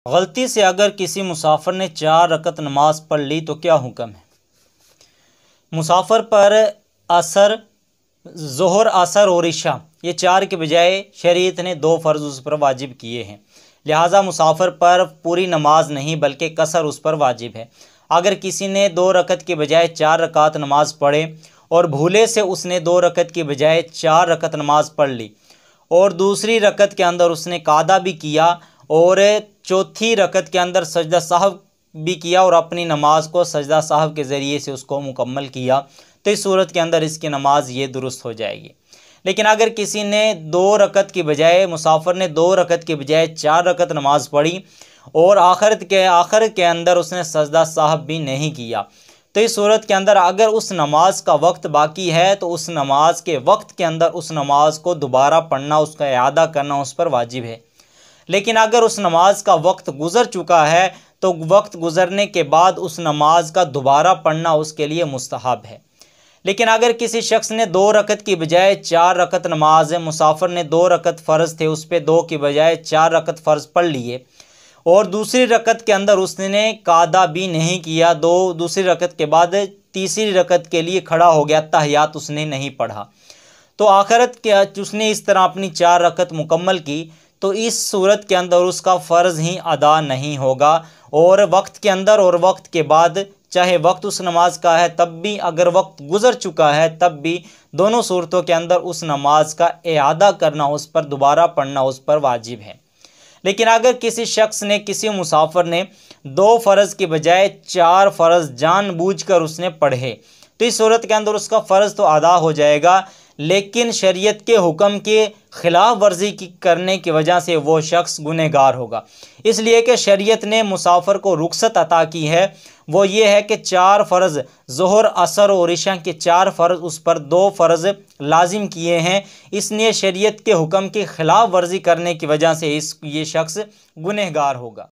गलती से अगर किसी मुसाफिर ने 4 रकत नमाज पढ़ ली तो क्या हुक्म है? मुसाफिर पर असर, ज़ोहर, असर और इशा ये 4 के बजाय शरीयत ने 2 फ़र्ज़ उस पर वाजिब किए हैं। लिहाजा मुसाफिर पर पूरी नमाज नहीं बल्कि कसर उस पर वाजिब है। अगर किसी ने 2 रकत के बजाय 4 रकात नमाज पढ़े और भूले से उसने 2 रकत के बजाय 4 रकत नमाज पढ़ ली और दूसरी रकत के अंदर उसने कादा भी किया और चौथी रकत के अंदर सजदा साहब भी किया और अपनी नमाज को सजदा साहब के ज़रिए से उसको मुकम्मल किया, तो इस सूरत के अंदर इसकी नमाज ये दुरुस्त हो जाएगी। लेकिन अगर किसी ने 2 रकत के बजाय, मुसाफिर ने 2 रकत के बजाय 4 रकत नमाज पढ़ी और आखिर के अंदर उसने सजदा साहब भी नहीं किया, तो इस सूरत के अंदर अगर उस नमाज का वक्त बाकी है तो उस नमाज के वक्त के अंदर उस नमाज को दोबारा पढ़ना, उसका इआदा करना उस पर वाजिब है। लेकिन अगर उस नमाज का वक्त गुज़र चुका है तो वक्त गुज़रने के बाद उस नमाज का दोबारा पढ़ना उसके लिए मुस्तहब है। लेकिन अगर किसी शख्स ने 2 रकत की बजाय 4 रकत नमाज है, मुसाफिर ने 2 रकत फ़र्ज़ थे उस पर 2 की बजाय 4 रकत फ़र्ज़ पढ़ लिए और दूसरी रकत के अंदर उसने कादा भी नहीं किया, दूसरी रकत के बाद तीसरी रकत के लिए खड़ा हो गया, तहियात उसने नहीं पढ़ा, तो आखिरत के उसने इस तरह अपनी 4 रकत मुकम्मल की, तो इस सूरत के अंदर उसका फ़र्ज़ ही अदा नहीं होगा। और वक्त के अंदर और वक्त के बाद, चाहे वक्त उस नमाज का है तब भी, अगर वक्त गुज़र चुका है तब भी, दोनों सूरतों के अंदर उस नमाज का इआदा करना, उस पर दोबारा पढ़ना उस पर वाजिब है। लेकिन अगर किसी शख्स ने, किसी मुसाफिर ने 2 फ़र्ज़ के बजाय 4 फ़र्ज़ जानबूझकर उसने पढ़े, तो इस सूरत के अंदर उसका फ़र्ज़ तो अदा हो जाएगा, लेकिन शरीयत के हुक्म के ख़िलाफ़ वर्जी करने की वजह से वो शख्स गुनहगार होगा। इसलिए कि शरीयत ने मुसाफिर को रुख्सत अता की है, वो ये है कि 4 फ़र्ज़, ज़ोहर, असर और इशा के 4 फ़र्ज़, उस पर 2 फ़र्ज़ लाजिम किए हैं। इसलिए शरीयत के हुक्म की ख़िलाफ़ वर्जी करने की वजह से ये शख्स गुनहगार होगा।